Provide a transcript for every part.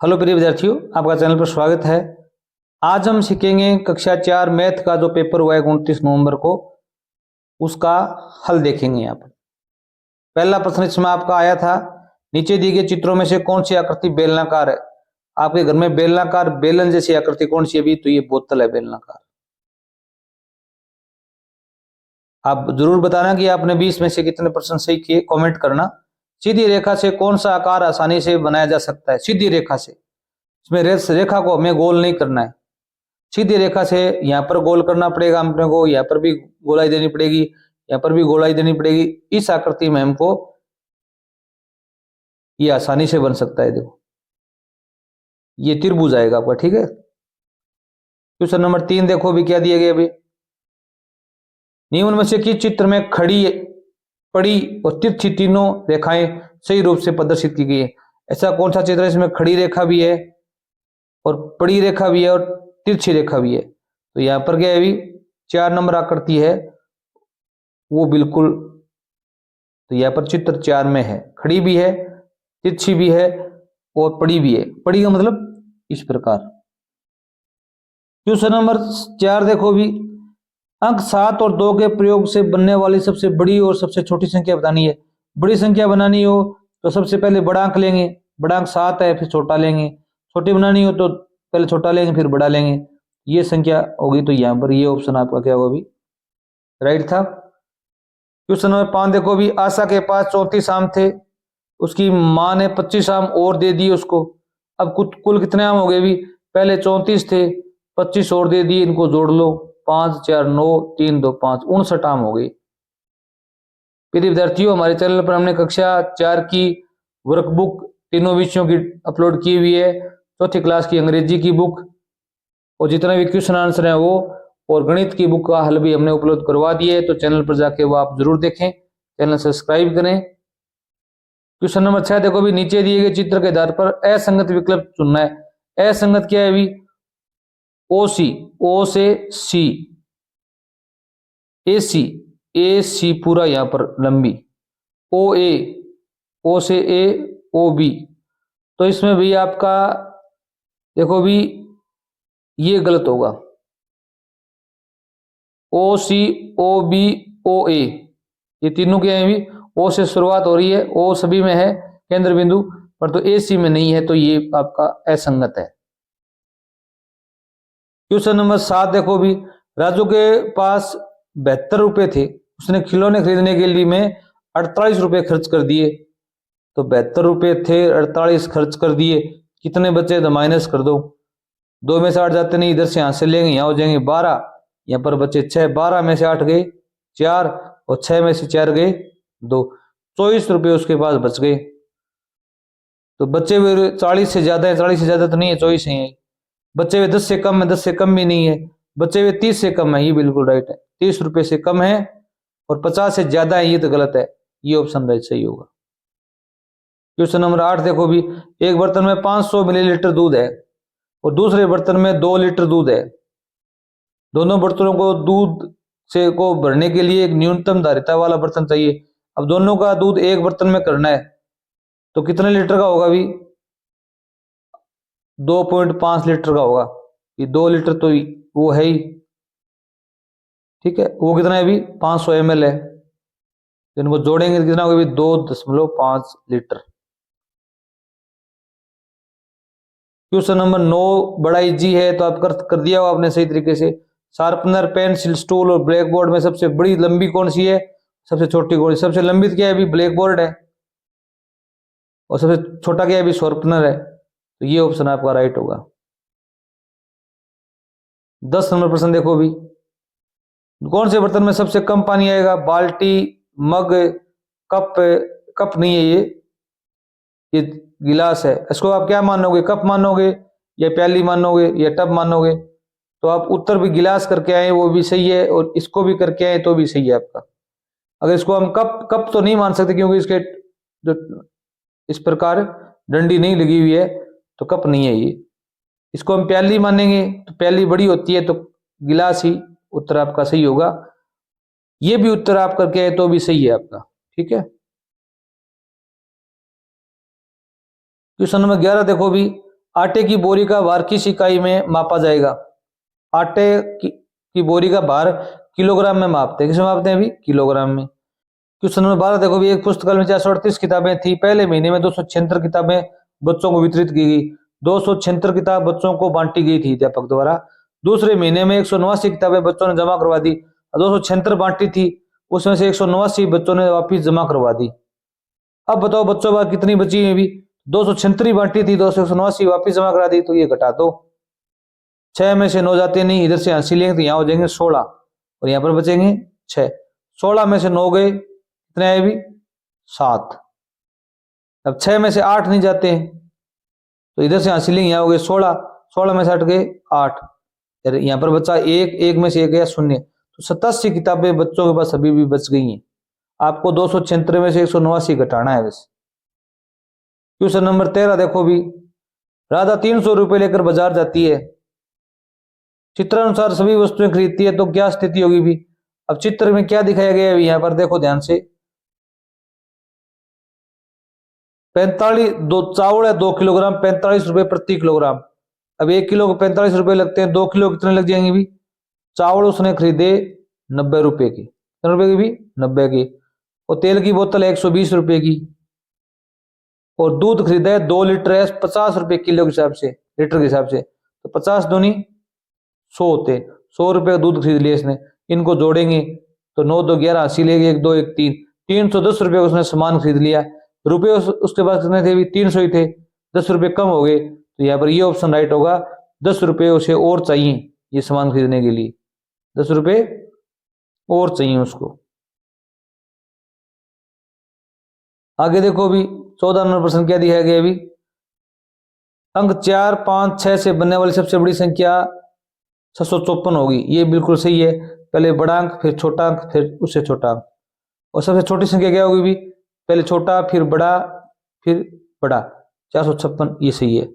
Hello प्रिय विद्यार्थियों, आपका चैनल पर स्वागत है। आज हम सीखेंगे कक्षा 4 मैथ का जो पेपर हुआ है 29 नवंबर को, उसका हल देखेंगे। यहाँ पर पहला प्रश्न इसमें आपका आया था, नीचे दिए गए चित्रों में से कौन सी आकृति बेलनाकार है। आपके घर में बेलनाकार बेलन जैसी आकृति कौन सी है? भी तो ये बोतल है बेलनाकार। आप जरूर बताना कि आपने 20 में से कितने प्रश्न सही किए, कमेंट करना। सीधी रेखा से कौन सा आकार आसानी से बनाया जा सकता है? सीधी रेखा से, इसमें रेखा को हमें गोल नहीं करना है। सीधी रेखा से यहाँ पर गोल करना पड़ेगा अपने को, यहाँ पर भी गोलाई देनी पड़ेगी, यहाँ पर भी गोलाई देनी पड़ेगी। इस आकृति में हमको ये आसानी से बन सकता है। देखो ये त्रिभुज आएगा आपका, ठीक है। क्वेश्चन नंबर 3 देखो भी क्या दिया गया। अभी निम्न में से किस चित्र में खड़ी, पड़ी और तिरछी तीनों रेखाएं सही रूप से प्रदर्शित की गई है? ऐसा कौन सा चित्र है इसमें खड़ी रेखा भी है और पड़ी रेखा भी है और तिरछी रेखा भी है? तो यहां पर क्या है, अभी 4 नंबर आकृति है वो बिल्कुल। तो यहां पर चित्र 4 में है, खड़ी भी है, तिरछी भी है और पड़ी भी है। पड़ी का मतलब इस प्रकार। क्वेश्चन नंबर 4 देखो भी, अंक 7 और 2 के प्रयोग से बनने वाली सबसे बड़ी और सबसे छोटी संख्या बतानी है। बड़ी संख्या बनानी हो तो सबसे पहले बड़ा अंक लेंगे, बड़ा अंक 7 है, फिर छोटा लेंगे। छोटी बनानी हो तो पहले छोटा लेंगे फिर बड़ा लेंगे। ये संख्या होगी, तो यहां पर ये ऑप्शन आपका क्या होगा? भी राइट था। क्वेश्चन नंबर 5 देखो भी, आशा के पास 34 आम थे, उसकी माँ ने 25 आम और दे दिए उसको। अब कुल कितने आम हो गए? भी पहले 34 थे, 25 और दे दिए, इनको जोड़ लो, 5 4 9 3 2 5, 59 आम हो गई। प्रिय विद्यार्थियों, हमारे चैनल पर हमने कक्षा 4 की वर्कबुक तीनों विषयों की अपलोड की हुई है। चौथी क्लास की अंग्रेजी की बुक और जितने भी क्वेश्चन आंसर है वो, और गणित की बुक का हल भी हमने उपलब्ध करवा दिए है। तो चैनल पर जाके वो आप जरूर देखें, चैनल सब्सक्राइब करें। क्वेश्चन नंबर 6 देखो भी, नीचे दिए गए चित्र के आधार पर असंगत विकल्प चुनना है। असंगत क्या है? भी ओ सी, ओ से सी, ए सी, ए सी पूरा यहां पर लंबी, ओ ए, ओ से ए, ओ बी। तो इसमें भी आपका देखो भी ये गलत होगा। ओ सी, ओ बी, ओ ए, ये तीनों क्या है? भी ओ से शुरुआत हो रही है, ओ सभी में है केंद्र बिंदु पर, तो ए सी में नहीं है, तो ये आपका असंगत है। क्वेश्चन नंबर 7 देखो भी, राजू के पास 72 रुपए थे, उसने खिलौने खरीदने के लिए में 48 रुपए खर्च कर दिए। तो 72 रुपए थे, 48 खर्च कर दिए, कितने बचे? तो माइनस कर दो, 2 में से 8 जाते नहीं, इधर से यहां से लेंगे, यहां हो जाएंगे 12, यहां पर बचे 6, 12 में से 8 गए 4 और 6 में से 4 गए 2, 24 रुपए उसके पास बच गए। तो बचे हुए 40 से ज्यादा है, 40 से ज्यादा तो नहीं है, 24 ही है। बचे हुए 10 से कम है, 10 से कम भी नहीं है। बचे हुए 30 से कम है, ये बिल्कुल राइट है। 30 रुपए से कम है और 50 से ज्यादा है, ये तो गलत है। ये ऑप्शन राइट सही होगा। क्वेश्चन नंबर 8 देखो भी, एक बर्तन में 500 मिलीलीटर दूध है और दूसरे बर्तन में 2 लीटर दूध है। दोनों बर्तनों को दूध से को भरने के लिए एक न्यूनतम धारिता वाला बर्तन चाहिए। अब दोनों का दूध एक बर्तन में करना है तो कितने लीटर का होगा? भी 2.5 लीटर का होगा। ये 2 लीटर तो वो है ही, ठीक है। वो कितना है? अभी 500 ml है, इनको जोड़ेंगे तो कितना होगा? भी 2.5 लीटर। क्वेश्चन नंबर 9 बड़ा इजी है, तो आप कर दिया हो आपने सही तरीके से। शार्पनर, पेंसिल, स्टूल और ब्लैक बोर्ड में सबसे बड़ी लंबी कौन सी है? सबसे छोटी कौन सी? सबसे लंबी क्या है? अभी ब्लैक बोर्ड है और सबसे छोटा क्या है? अभी शार्पनर है, तो ये ऑप्शन आपका राइट होगा। 10 नंबर प्रश्न देखो भी, कौन से बर्तन में सबसे कम पानी आएगा? बाल्टी, मग, कप, कप नहीं है ये गिलास है। इसको आप क्या मानोगे? कप मानोगे या प्याली मानोगे या टब मानोगे? तो आप उत्तर भी गिलास करके आए वो भी सही है, और इसको भी करके आए तो भी सही है आपका। अगर इसको हम कप कप तो नहीं मान सकते क्योंकि इसके जो इस प्रकार डंडी नहीं लगी हुई है, तो कप नहीं है ये। इसको हम प्याली मानेंगे तो प्याली बड़ी होती है, तो गिलास ही उत्तर आपका सही होगा। ये भी उत्तर आप करके आए तो भी सही है आपका, ठीक है। क्वेश्चन नंबर 11 देखो भी, आटे की बोरी का भार किस इकाई में मापा जाएगा? आटे की बोरी का भार किलोग्राम में मापते हैं। किसमें मापते हैं? अभी किलोग्राम में। क्वेश्चन नंबर 12 देखो भी, एक पुस्तकालय में 438 किताबें थी। पहले महीने में 276 किताबें बच्चों को वितरित की गई। 276 किताब बच्चों को बांटी गई थी अध्यापक द्वारा। दूसरे महीने में 189 किताबें बच्चों ने जमा करवा दी। 276 बांटी थी, उसमें से 189 बच्चों ने वापिस जमा करवा दी। अब बताओ बच्चों पर कितनी बची है? भी 276 बांटी थी, 289 वापिस जमा करा दी, तो ये घटा दो। 6 में से 9 जाते नहीं, इधर से 80 लेंगे तो यहाँ हो जाएंगे 16 और यहाँ पर बचेंगे 6। 16 में से 9 गए, कितने आए? भी 7। अब 6 में से 8 नहीं जाते हैं तो इधर से 80 लेंगे, यहाँ हो गए 16। 16 में से 8 गए 8, यहाँ पर बचा 1, 1 में से 1 गया 0, तो 87 किताबें बच्चों के पास अभी भी बच गई हैं। आपको 276 में से 189 घटाना है बस। क्वेश्चन नंबर 13 देखो भी, राधा 300 रुपये लेकर बाजार जाती है। चित्रानुसार सभी वस्तुएं खरीदती है तो क्या स्थिति होगी? भी अब चित्र में क्या दिखाया गया है यहाँ पर देखो ध्यान से। 45 दो चावल है 2 किलोग्राम, 45 रुपए प्रति किलोग्राम। अब 1 किलो को 45 रुपए लगते हैं, 2 किलो कितने लग जाएंगे? भी चावल उसने खरीदे 90 रुपए की, कितने रुपए की? भी 90 की। और तेल की बोतल है 120 रुपए की। और दूध खरीदा है 2 लीटर है 50 रुपए किलो के हिसाब से, लीटर के हिसाब से, तो 50 दूनी 100 होते, 100 रुपए का दूध खरीद लिया इसने। इनको जोड़ेंगे तो 9 2 11 80 लेंगे, 1 2 1 3, 310 रुपए उसने सामान खरीद लिया। रुपए उसके पास कितने थे? भी 300 ही थे, 10 रुपए कम हो गए, तो यहाँ पर ये ऑप्शन राइट होगा। 10 रुपए उसे और चाहिए ये सामान खरीदने के लिए, 10 रुपए और चाहिए उसको। आगे देखो भी 14 नंबर प्रश्न क्या दिया गया? भी अंक 4 5 6 से बनने वाली सबसे बड़ी संख्या 654 होगी। ये बिल्कुल सही है। पहले बड़ा अंक, फिर छोटा अंक, फिर उससे छोटा अंक। और सबसे छोटी संख्या क्या होगी? भी पहले छोटा, फिर बड़ा, फिर बड़ा, 456, ये सही है।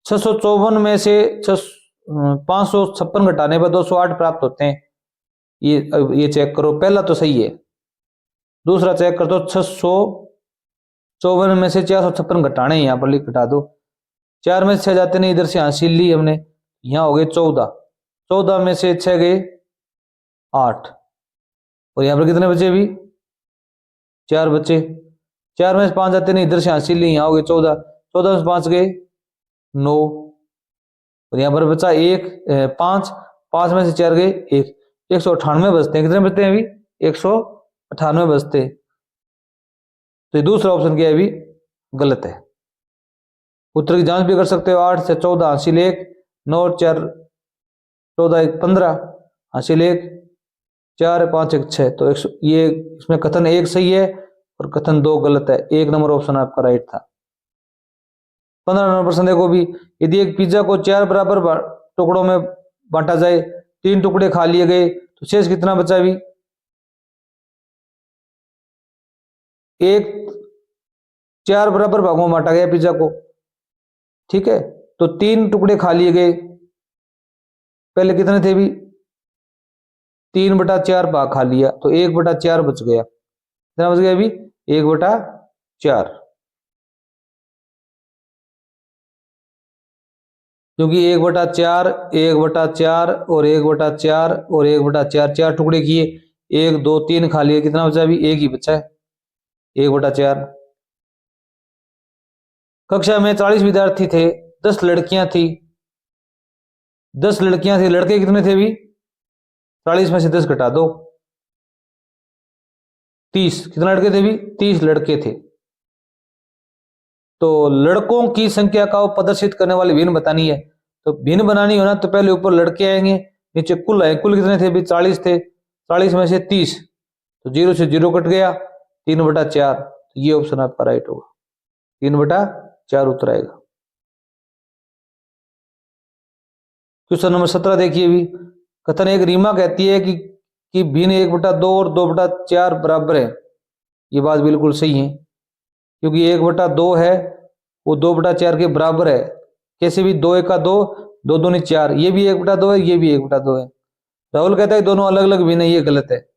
654 में से 556 घटाने पर 208 प्राप्त होते हैं। ये चेक करो, पहला तो सही है। दूसरा चेक कर दो, 654 में से 456 घटाने, यहाँ पर लिख घटा दो। 4 में से 6 जाते नहीं, इधर से 80 ली हमने, यहाँ हो गए 14। 14 में से 6 गए 8, और यहाँ पर कितने बचे? भी 4 बचे। 4 में से 5 जाते नहीं, इधर से 80 ली, यहाँ हो गए 14। 14 में से 5 गए 9, और यहाँ पर बचा 1 5, 5 में से 4 गए 1, 198 बचते हैं। कितने बचते हैं? अभी 198 बचते। तो दूसरा ऑप्शन क्या है? भी गलत है। उत्तर की जांच भी कर सकते हो। 8 से 14 हासिल 1, 9 4 14 1 15 हासिल 1, 4 5 1 6, तो ये इसमें कथन 1 सही है और कथन 2 गलत है। 1 नंबर ऑप्शन आपका राइट था। 15 नंबर प्रश्न देखो भी, यदि एक पिज्जा को 4 बराबर टुकड़ों में बांटा जाए, 3 टुकड़े खा लिए गए, तो शेष कितना बचा? भी एक 4 बराबर भागों में बांटा गया पिज्जा को, ठीक है, तो 3 टुकड़े खा लिए गए। पहले कितने थे? भी 3/4 भाग खा लिया, तो 1/4 बच गया। कितना बच गया? भी 1/4, क्योंकि 1/4 1/4 और 1/4 और 1/4, 4 टुकड़े किए, 1 2 3 खा लिए, कितना बचा? भी 1 ही बचा है, 1/4। कक्षा में 40 विद्यार्थी थे, 10 लड़कियां थी, 10 लड़कियां थी, लड़के कितने थे? भी 40 में से 10 घटा दो, 30। कितने लड़के थे? भी 30 लड़के थे। तो लड़कों की संख्या का प्रदर्शित करने वाली भिन्न बतानी है। तो भिन्न बनानी हो ना, तो पहले ऊपर लड़के आएंगे, नीचे कुल आए। कुल कितने थे? भी 40 थे, 40 में से 30, तो 0 से 0 कट गया, 3/4। तो ये ऑप्शन आपका राइट होगा, 3/4 उत्तर आएगा। क्वेश्चन नंबर 17 देखिए भी, कथन एक रीमा कहती है कि भिन्न 1/2 और 2/4 बराबर है। ये बात बिल्कुल सही है, क्योंकि 1/2 है वो 2/4 के बराबर है। कैसे? भी 2 1 का 2, 2 दूनी 4, ये भी 1/2 है, ये भी 1/2 है। राहुल कहता है दोनों अलग अलग भिन्न है, ये गलत है।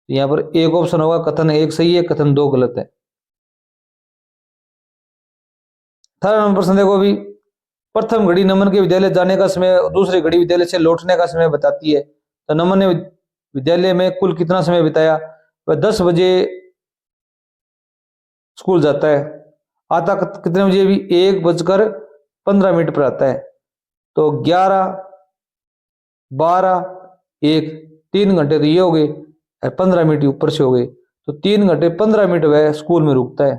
यहाँ पर एक ऑप्शन होगा, कथन 1 सही है, कथन 2 गलत है। 18 नंबर प्रश्न देखो भी, प्रथम घड़ी नमन के विद्यालय जाने का समय, दूसरी घड़ी विद्यालय से लौटने का समय बताती है। तो नमन ने विद्यालय में कुल कितना समय बिताया? वह 10 बजे स्कूल जाता है, आता कितने बजे? भी 1:15 पर आता है। तो 11, 12, 1, 3 घंटे तो ये हो गए और 15 मिनट ऊपर से हो गए। तो 3 घंटे 15 मिनट वह स्कूल में रुकता है।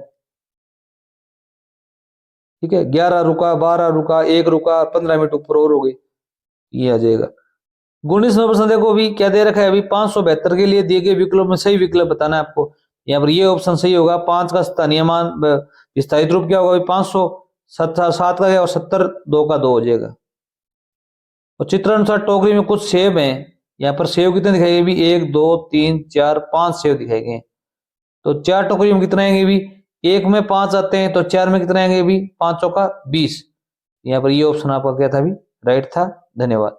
ठीक है, 11 रुका, 12 रुका, 1 रुका, 15 मिनट ऊपर और हो गई, ये आ जाएगा। 19वां प्रश्न देखो, अभी क्या दे रखा है? अभी 572 के लिए दिए गए विकल्प में सही विकल्प बताना है आपको। यहाँ पर ये ऑप्शन सही होगा। 5 का स्थानीय मान विस्थापित रूप क्या होगा? 500, 7 का है और 70, 2 का 2 हो जाएगा। और चित्र अनुसार टोकरी में कुछ सेब हैं। यहाँ पर सेब कितने दिखाई गए? भी 1, 2, 3, 4, 5 सेब दिखाई गए। तो 4 टोकरी में कितने आएंगे? भी 1 में 5 आते हैं, तो 4 में कितने आएंगे? भी 5 का 20। यहाँ पर ये ऑप्शन आपका क्या था? भी राइट था। धन्यवाद।